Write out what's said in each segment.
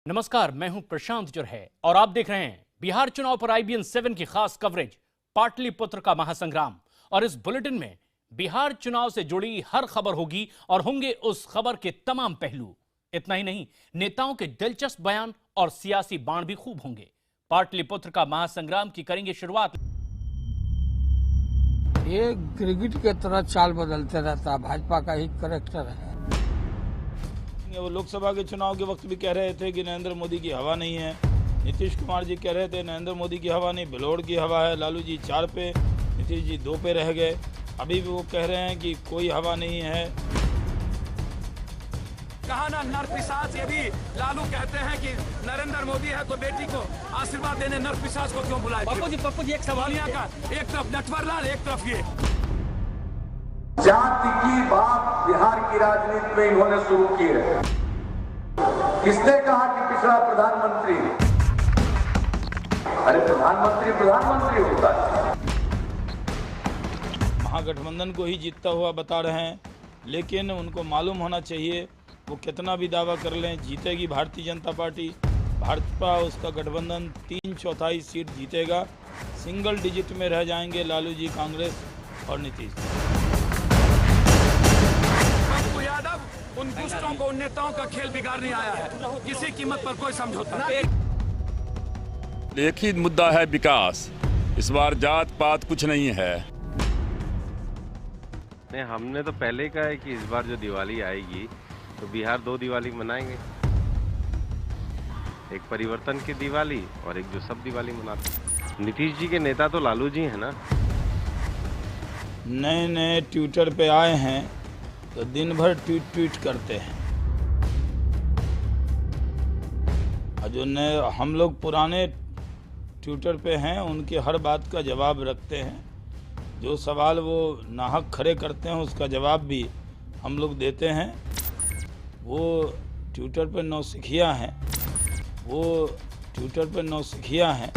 नमस्कार, मैं हूं प्रशांत जुरहे और आप देख रहे हैं बिहार चुनाव पर IBN 7 की खास कवरेज पाटलिपुत्र का महासंग्राम। और इस बुलेटिन में बिहार चुनाव से जुड़ी हर खबर होगी और होंगे उस खबर के तमाम पहलू। इतना ही नहीं, नेताओं के दिलचस्प बयान और सियासी बाण भी खूब होंगे। पाटलिपुत्र का महासंग्राम की करेंगे शुरुआत। ये क्रिकेट की तरह चाल बदलते रहता है, भाजपा का ही करेक्टर है। वो लोकसभा के चुनाव के वक्त भी कह रहे थे कि नरेंद्र मोदी की हवा नहीं है। नीतीश कुमार जी कह रहे थे नरेंद्र मोदी की हवा नहीं, बिलोड़ की हवा है। लालू जी 4 पे, नीतीश जी 2 पे रह गए। अभी भी वो कह रहे हैं कि कोई हवा नहीं है। कहा ना नरपिशाच, ये भी लालू कहते हैं कि नरेंद्र मोदी है तो बेटी को आशीर्वाद देने नरपिशाच को क्यों बुलाए। पप्पू जी एक सवालिया का, एक तरफ नटवरलाल, एक तरफ ये जाति की बात बिहार की राजनीति में इन्होंने शुरू की है। किसने कहा कि पिछड़ा प्रधानमंत्री? अरे प्रधानमंत्री होता है। महागठबंधन को ही जीतता हुआ बता रहे हैं, लेकिन उनको मालूम होना चाहिए वो कितना भी दावा कर लें, जीतेगी भारतीय जनता पार्टी। भाजपा उसका गठबंधन 3/4 सीट जीतेगा। सिंगल डिजिट में रह जाएंगे लालू जी, कांग्रेस और नीतीश। यादव उन दुष्टों को, उन नेताओं का खेल बिगाड़ने आया है। किसी कीमत पर कोई समझौता नहीं। एक ही मुद्दा है विकास। इस बार जात पात कुछ नहीं है। नहीं, हमने तो पहले ही कहा है कि इस बार जो दिवाली आएगी तो बिहार 2 दिवाली मनाएंगे। एक परिवर्तन की दिवाली और एक जो सब दिवाली मनाते हैं। नीतीश जी के नेता तो लालू जी हैं ना। नए ट्विटर पे आए हैं तो दिन भर ट्वीट करते हैं। और जो नए हम लोग पुराने ट्विटर पे हैं उनके हर बात का जवाब रखते हैं। जो सवाल वो नाहक खड़े करते हैं उसका जवाब भी हम लोग देते हैं। वो ट्विटर पे नौसिखिया हैं।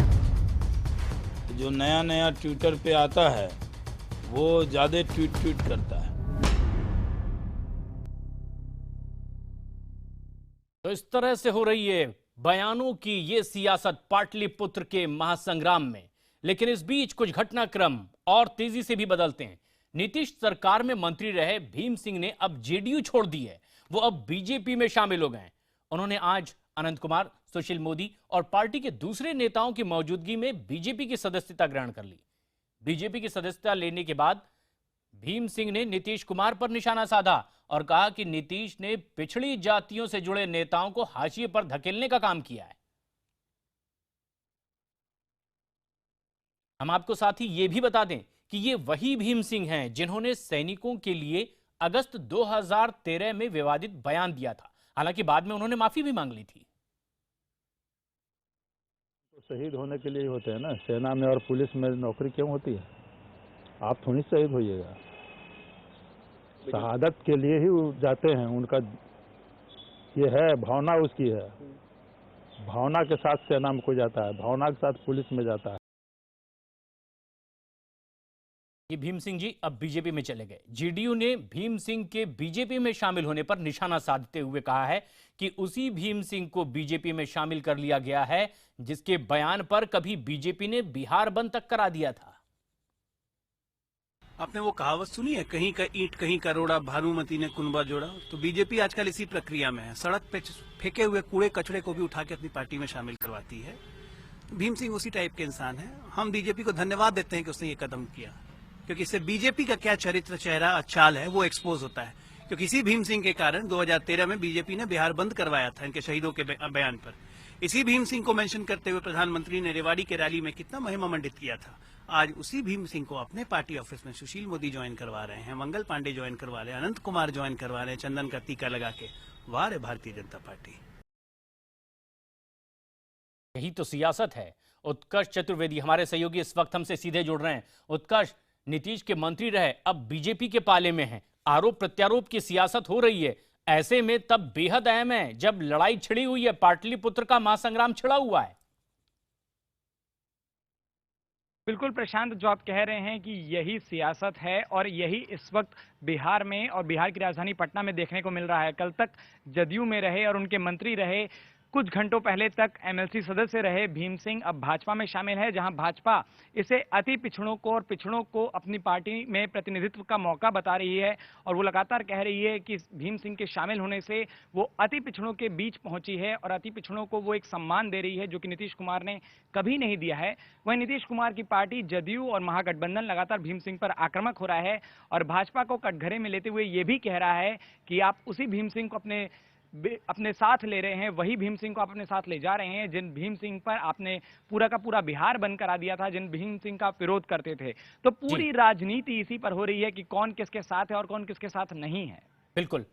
जो नया ट्विटर पे आता है वो ज़्यादा ट्वीट करता है। तो इस तरह से हो रही है बयानों की ये सियासत पाटलिपुत्र के महासंग्राम में। लेकिन इस बीच कुछ घटनाक्रम और तेजी से भी बदलते हैं। नीतीश सरकार में मंत्री रहे भीम सिंह ने अब जेडीयू छोड़ दी है। वो अब बीजेपी में शामिल हो गए। उन्होंने आज अनंत कुमार, सुशील मोदी और पार्टी के दूसरे नेताओं की मौजूदगी में बीजेपी की सदस्यता ग्रहण कर ली। बीजेपी की सदस्यता लेने के बाद भीम सिंह ने नीतीश कुमार पर निशाना साधा और कहा कि नीतीश ने पिछड़ी जातियों से जुड़े नेताओं को हाशिए पर धकेलने का काम किया है। हम आपको साथ ही यह भी बता दें कि ये वही भीम सिंह हैं जिन्होंने सैनिकों के लिए अगस्त 2013 में विवादित बयान दिया था। हालांकि बाद में उन्होंने माफी भी मांग ली थी। तो शहीद होने के लिए होते हैं ना, सेना में और पुलिस में नौकरी क्यों होती है? आप थोड़ी शहीद होइएगा, शहादत के लिए ही जाते हैं। उनका ये है, भावना उसकी है। भावना के साथ सेना में कोई जाता है, भावना के साथ पुलिस में जाता है। ये भीम सिंह जी अब बीजेपी में चले गए। जेडीयू ने भीम सिंह के बीजेपी में शामिल होने पर निशाना साधते हुए कहा है कि उसी भीम सिंह को बीजेपी में शामिल कर लिया गया है जिसके बयान पर कभी बीजेपी ने बिहार बंद तक करा दिया था। आपने वो कहावत सुनी है, कहीं का ईंट कहीं का रोड़ा, भानुमती ने कुनबा जोड़ा। तो बीजेपी आजकल इसी प्रक्रिया में है। सड़क पे फेंके हुए कूड़े कचड़े को भी उठा के अपनी पार्टी में शामिल करवाती है। भीम सिंह उसी टाइप के इंसान है। हम बीजेपी को धन्यवाद देते हैं कि उसने ये कदम किया, क्योंकि इससे बीजेपी का क्या चरित्र, चेहरा, चाल है वो एक्सपोज होता है। क्योंकि इसी भीम सिंह के कारण 2013 में बीजेपी ने बिहार बंद करवाया था इनके शहीदों के बयान पर। इसी भीम सिंह को मेंशन करते हुए प्रधानमंत्री ने रेवाड़ी के रैली में कितना महिमा मंडित किया था। आज उसी भीम सिंह को अपने पार्टी ऑफिस में सुशील मोदी ज्वाइन करवा रहे हैं, मंगल पांडे ज्वाइन करवा रहे हैं, अनंत कुमार ज्वाइन करवा रहे हैं, चंदन का टीका लगा के। वाह रे भारतीय जनता पार्टी। यही तो सियासत है। उत्कर्ष चतुर्वेदी हमारे सहयोगी इस वक्त हमसे सीधे जुड़ रहे हैं। उत्कर्ष, नीतीश के मंत्री रहे, अब बीजेपी के पाले में हैं। आरोप प्रत्यारोप की सियासत हो रही है। ऐसे में तब बेहद अहम है जब लड़ाई छिड़ी हुई है, पाटलिपुत्र का महासंग्राम छिड़ा हुआ है। बिल्कुल प्रशांत, जो आप कह रहे हैं कि यही सियासत है और यही इस वक्त बिहार में और बिहार की राजधानी पटना में देखने को मिल रहा है। कल तक जदयू में रहे और उनके मंत्री रहे कुछ घंटों पहले तक एमएलसी सदस्य रहे भीम सिंह अब भाजपा में शामिल है, जहां भाजपा इसे अति पिछड़ों को और पिछड़ों को अपनी पार्टी में प्रतिनिधित्व का मौका बता रही है और वो लगातार कह रही है कि भीम सिंह के शामिल होने से वो अति पिछड़ों के बीच पहुंची है और अति पिछड़ों को वो एक सम्मान दे रही है जो कि नीतीश कुमार ने कभी नहीं दिया है। वहीं नीतीश कुमार की पार्टी जदयू और महागठबंधन लगातार भीम सिंह पर आक्रामक हो रहा है और भाजपा को कटघरे में लेते हुए ये भी कह रहा है कि आप उसी भीम सिंह को अपने साथ ले रहे हैं, वही भीम सिंह को आप अपने साथ ले जा रहे हैं जिन भीम सिंह पर आपने पूरा का पूरा बिहार बंद करा दिया था, जिन भीम सिंह का विरोध करते थे। तो पूरी राजनीति इसी पर हो रही है कि कौन किसके साथ है और कौन किसके साथ नहीं है। बिल्कुल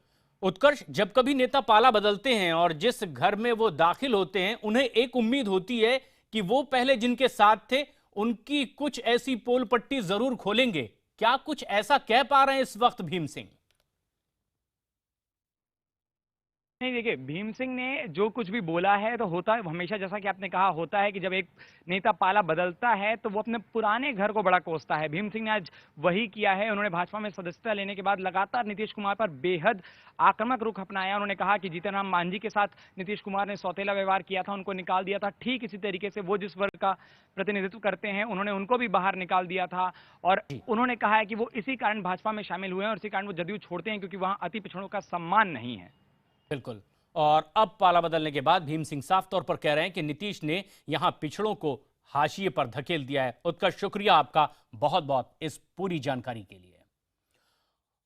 उत्कर्ष, जब कभी नेता पाला बदलते हैं और जिस घर में वो दाखिल होते हैं उन्हें एक उम्मीद होती है कि वो पहले जिनके साथ थे उनकी कुछ ऐसी पोल पट्टी जरूर खोलेंगे। क्या कुछ ऐसा कह पा रहे हैं इस वक्त भीम सिंह? नहीं, देखिए भीम सिंह ने जो कुछ भी बोला है तो होता है हमेशा, जैसा कि आपने कहा, होता है कि जब एक नेता पाला बदलता है तो वो अपने पुराने घर को बड़ा कोसता है। भीम सिंह ने आज वही किया है। उन्होंने भाजपा में सदस्यता लेने के बाद लगातार नीतीश कुमार पर बेहद आक्रामक रुख अपनाया। उन्होंने कहा कि जीतन राम मांझी के साथ नीतीश कुमार ने सौतेला व्यवहार किया था, उनको निकाल दिया था। ठीक इसी तरीके से वो जिस वर्ग का प्रतिनिधित्व करते हैं उन्होंने उनको भी बाहर निकाल दिया था और उन्होंने कहा है कि वो इसी कारण भाजपा में शामिल हुए हैं और इसी कारण वो जदयू छोड़ते हैं क्योंकि वहां अति पिछड़ों का सम्मान नहीं है। बिल्कुल, और अब पाला बदलने के बाद भीम सिंह साफ तौर पर कह रहे हैं कि नीतीश ने यहां पिछड़ों को हाशिए पर धकेल दिया है। उत्कर्ष, शुक्रिया आपका बहुत बहुत इस पूरी जानकारी के लिए।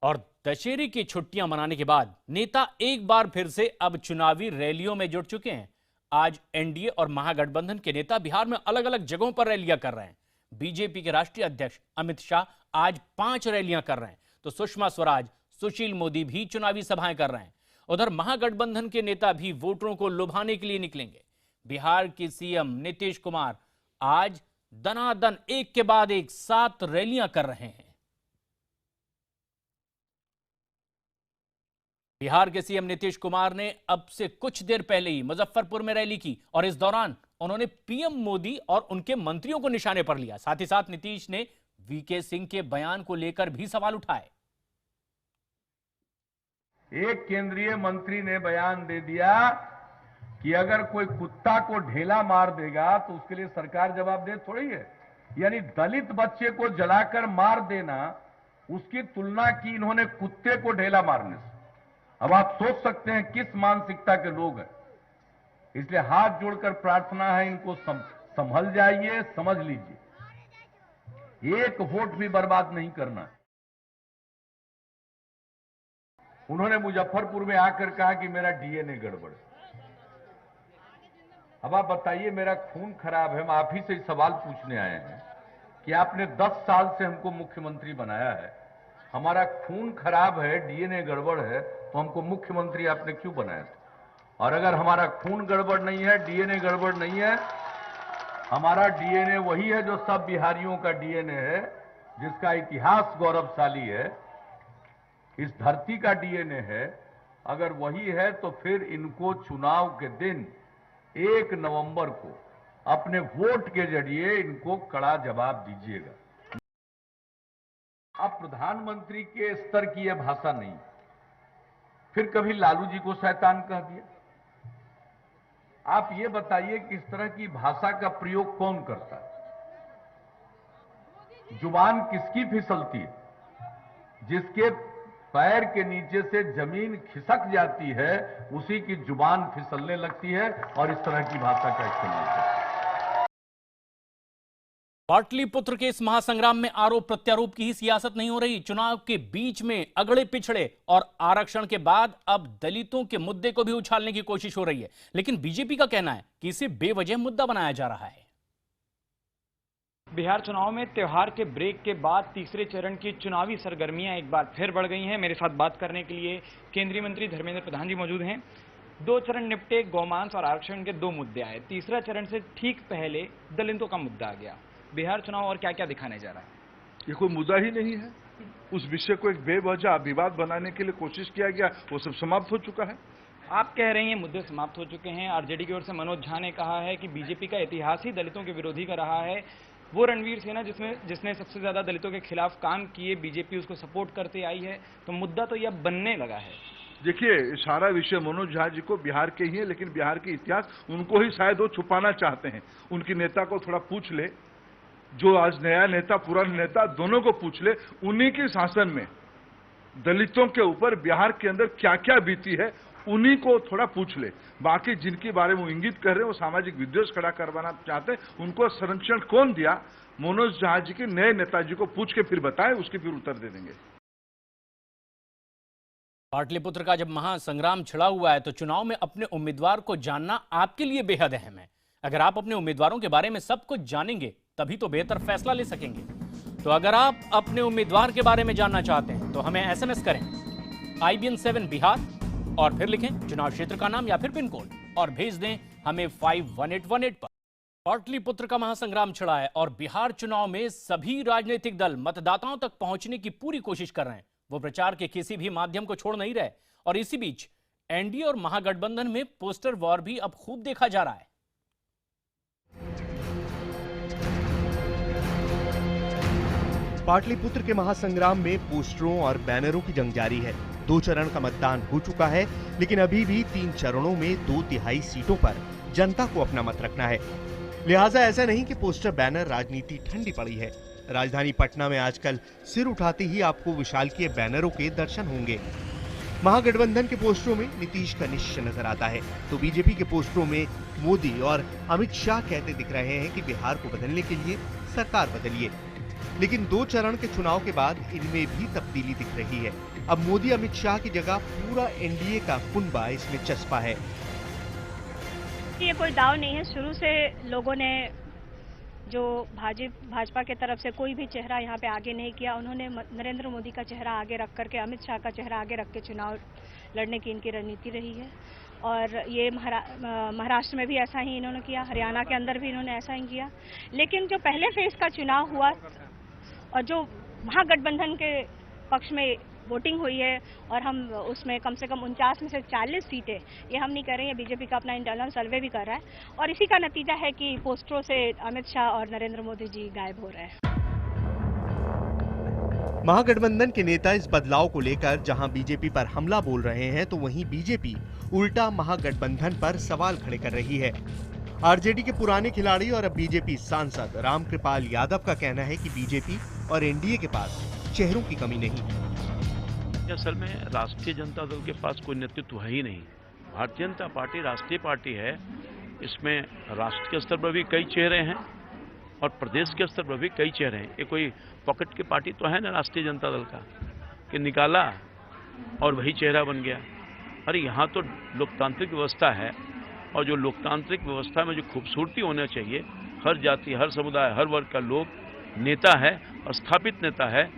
और दशहरे की छुट्टियां मनाने के बाद नेता एक बार फिर से अब चुनावी रैलियों में जुट चुके हैं। आज एनडीए और महागठबंधन के नेता बिहार में अलग अलग जगहों पर रैलियां कर रहे हैं। बीजेपी के राष्ट्रीय अध्यक्ष अमित शाह आज 5 रैलियां कर रहे हैं, तो सुषमा स्वराज, सुशील मोदी भी चुनावी सभाएं कर रहे हैं। उधर महागठबंधन के नेता भी वोटरों को लुभाने के लिए निकलेंगे। बिहार के सीएम नीतीश कुमार आज दनादन एक के बाद एक 7 रैलियां कर रहे हैं। बिहार के सीएम नीतीश कुमार ने अब से कुछ देर पहले ही मुजफ्फरपुर में रैली की और इस दौरान उन्होंने पीएम मोदी और उनके मंत्रियों को निशाने पर लिया। साथ ही साथ नीतीश ने वीके सिंह के बयान को लेकर भी सवाल उठाए। एक केंद्रीय मंत्री ने बयान दे दिया कि अगर कोई कुत्ता को ढेला मार देगा तो उसके लिए सरकार जवाबदेह थोड़ी है। यानी दलित बच्चे को जलाकर मार देना, उसकी तुलना की इन्होंने कुत्ते को ढेला मारने से। अब आप सोच सकते हैं किस मानसिकता के लोग हैं। इसलिए हाथ जोड़कर प्रार्थना है, इनको संभल जाइए, समझ लीजिए, एक वोट भी बर्बाद नहीं करना। उन्होंने मुजफ्फरपुर में आकर कहा कि मेरा डीएनए गड़बड़। अब आप बताइए, मेरा खून खराब है, हम आप ही से सवाल पूछने आए हैं कि आपने 10 साल से हमको मुख्यमंत्री बनाया है, हमारा खून खराब है, डीएनए गड़बड़ है, तो हमको मुख्यमंत्री आपने क्यों बनाया था? और अगर हमारा खून गड़बड़ नहीं है, डीएनए गड़बड़ नहीं है, हमारा डीएनए वही है जो सब बिहारियों का डीएनए है, जिसका इतिहास गौरवशाली है, इस धरती का डीएनए है, अगर वही है तो फिर इनको चुनाव के दिन 1 नवंबर को अपने वोट के जरिए इनको कड़ा जवाब दीजिएगा। अब प्रधानमंत्री के स्तर की यह भाषा नहीं। फिर कभी लालू जी को शैतान कह दिया। आप ये बताइए कि इस तरह की भाषा का प्रयोग कौन करता है? जुबान किसकी फिसलती है? जिसके पैर के नीचे से जमीन खिसक जाती है, उसी की जुबान फिसलने लगती है और इस तरह की भाषा का इस्तेमाल करती है। पाटलिपुत्र के इस महासंग्राम में आरोप प्रत्यारोप की ही सियासत नहीं हो रही। चुनाव के बीच में अगड़े पिछड़े और आरक्षण के बाद अब दलितों के मुद्दे को भी उछालने की कोशिश हो रही है। लेकिन बीजेपी का कहना है कि इसे बेवजह मुद्दा बनाया जा रहा है। बिहार चुनाव में त्योहार के ब्रेक के बाद तीसरे चरण की चुनावी सरगर्मियां एक बार फिर बढ़ गई हैं। मेरे साथ बात करने के लिए केंद्रीय मंत्री धर्मेंद्र प्रधान जी मौजूद हैं। 2 चरण निपटे, गौमांस और आरक्षण के 2 मुद्दे आए। तीसरा चरण से ठीक पहले दलितों का मुद्दा आ गया। बिहार चुनाव और क्या क्या दिखाने जा रहा है? ये कोई मुद्दा ही नहीं है। उस विषय को एक बेवजह विवाद बनाने के लिए कोशिश किया गया, वो सब समाप्त हो चुका है। आप कह रहे हैं मुद्दे समाप्त हो चुके हैं। आरजेडी की ओर से मनोज झा ने कहा है कि बीजेपी का इतिहास ही दलितों के विरोधी का रहा है। वो रणवीर सेना जिसने सबसे ज्यादा दलितों के खिलाफ काम किए, बीजेपी उसको सपोर्ट करते आई है, तो मुद्दा तो यह बनने लगा है। देखिए, सारा विषय मनोज झा जी को बिहार के ही है, लेकिन बिहार के इतिहास उनको ही शायद वो छुपाना चाहते हैं। उनकी नेता को थोड़ा पूछ ले, जो आज नया नेता पुराना नेता दोनों को पूछ ले, उन्हीं के शासन में दलितों के ऊपर बिहार के अंदर क्या क्या बीती है, उन्हीं को थोड़ा पूछ ले। बाकी जिनके बारे में वो इंगित कर रहे हैं, वो सामाजिक विद्वेष खड़ा करवाना चाहते हैं, उनको संरक्षण कौन दिया? मनोज झा जी के नए नेताजी को पूछ के फिर बताएं, उसके फिर उत्तर दे देंगे। पाटलिपुत्र का जब महासंग्राम छिड़ा हुआ है तो चुनाव में अपने उम्मीदवार को जानना आपके लिए बेहद अहम है। अगर आप अपने उम्मीदवारों के बारे में सब कुछ जानेंगे तभी तो बेहतर फैसला ले सकेंगे। तो अगर आप अपने उम्मीदवार के बारे में जानना चाहते हैं तो हमें एसएमएस करें IBN 7 बिहार और फिर लिखें चुनाव क्षेत्र का नाम या फिर पिन कोड और भेज दें हमें 51818 पर। पाटलिपुत्र का महासंग्राम छिड़ा है और बिहार चुनाव में सभी राजनीतिक दल मतदाताओं तक पहुंचने की पूरी कोशिश कर रहे हैं। वो प्रचार के किसी भी माध्यम को छोड़ नहीं रहे और इसी बीच एनडीए और महागठबंधन में पोस्टर वॉर भी अब खूब देखा जा रहा है। पाटलिपुत्र के महासंग्राम में पोस्टरों और बैनरों की जंग जारी है। 2 चरण का मतदान हो चुका है, लेकिन अभी भी 3 चरणों में 2/3 सीटों पर जनता को अपना मत रखना है। लिहाजा ऐसा नहीं कि पोस्टर बैनर राजनीति ठंडी पड़ी है। राजधानी पटना में आजकल सिर उठाते ही आपको विशालकीय बैनरों के दर्शन होंगे। महागठबंधन के पोस्टरों में नीतीश का निश्चय नजर आता है, तो बीजेपी के पोस्टरों में मोदी और अमित शाह कहते दिख रहे हैं कि बिहार को बदलने के लिए सरकार बदलिए। लेकिन 2 चरण के चुनाव के बाद इनमें भी तब्दीली दिख रही है। अब मोदी अमित शाह की जगह पूरा एनडीए का कुनबा इसमें चस्पा है। ये कोई दाव नहीं है। शुरू से लोगों ने जो भाजपा के तरफ से कोई भी चेहरा यहाँ पे आगे नहीं किया। उन्होंने नरेंद्र मोदी का चेहरा आगे रख करके, अमित शाह का चेहरा आगे रख के चुनाव लड़ने की इनकी रणनीति रही है। और ये महाराष्ट्र में भी ऐसा ही इन्होंने किया, हरियाणा के अंदर भी इन्होंने ऐसा ही किया। लेकिन जो पहले फेज का चुनाव हुआ और जो महागठबंधन के पक्ष में वोटिंग हुई है और हम उसमें कम से कम 49 में से 40 सीटें, ये हम नहीं कर रहे हैं, बीजेपी का अपना इंटरनल सर्वे भी कर रहा है और इसी का नतीजा है कि पोस्टरों से अमित शाह और नरेंद्र मोदी जी गायब हो रहे हैं। महागठबंधन के नेता इस बदलाव को लेकर जहां बीजेपी पर हमला बोल रहे हैं, तो वहीं बीजेपी उल्टा महागठबंधन पर सवाल खड़े कर रही है। आरजेडी के पुराने खिलाड़ी और अब बीजेपी सांसद रामकृपाल यादव का कहना है कि बीजेपी और एनडीए के पास चेहरों की कमी नहीं। असल में राष्ट्रीय जनता दल के पास कोई नेतृत्व है ही नहीं। भारतीय जनता पार्टी राष्ट्रीय पार्टी है, इसमें राष्ट्र के स्तर पर भी कई चेहरे हैं और प्रदेश के स्तर पर भी कई चेहरे हैं। ये कोई पॉकेट की पार्टी तो है ना राष्ट्रीय जनता दल का कि निकाला और वही चेहरा बन गया। अरे यहाँ तो लोकतांत्रिक व्यवस्था है और जो लोकतांत्रिक व्यवस्था में जो खूबसूरती होना चाहिए, हर जाति, हर समुदाय, हर वर्ग का लोग नेता है और स्थापित नेता है,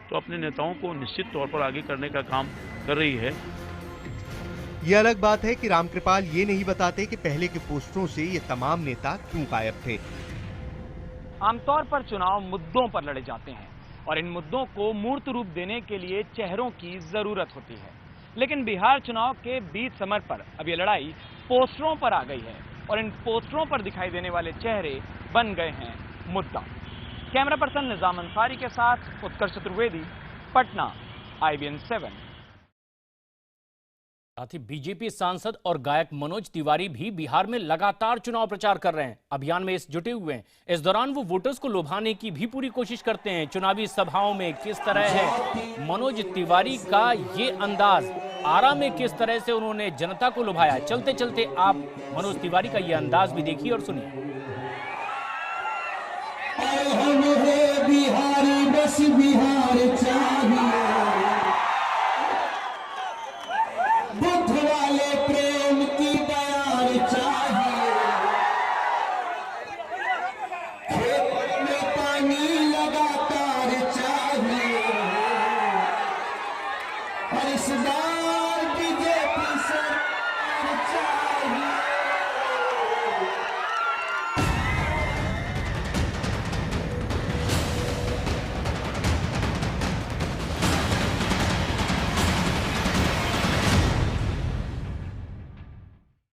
तो अपने नेताओं को निश्चित तौर पर आगे करने का काम कर रही है। ये अलग बात है कि रामकृपाल ये नहीं बताते कि पहले के पोस्टरों से ये तमाम नेता क्यों गायब थे। आमतौर पर चुनाव मुद्दों पर लड़े जाते हैं और इन मुद्दों को मूर्त रूप देने के लिए चेहरों की जरूरत होती है। लेकिन बिहार चुनाव के बीच समय पर अब ये लड़ाई पोस्टरों पर आ गई है और इन पोस्टरों पर दिखाई देने वाले चेहरे बन गए हैं मुद्दा। कैमरा पर्सन निजाम अंसारी के साथ उत्कर्ष चतुर्वेदी, पटना, IBN 7। साथ ही बीजेपी सांसद और गायक मनोज तिवारी भी बिहार में लगातार चुनाव प्रचार कर रहे हैं, अभियान में जुटे हुए हैं। इस दौरान वो वोटर्स को लुभाने की भी पूरी कोशिश करते हैं। चुनावी सभाओं में किस तरह है मनोज तिवारी का ये अंदाज, आरा में किस तरह से उन्होंने जनता को लुभाया, चलते चलते आप मनोज तिवारी का ये अंदाज भी देखिए और सुनिए। बिहारी बस बिहार चाहिए।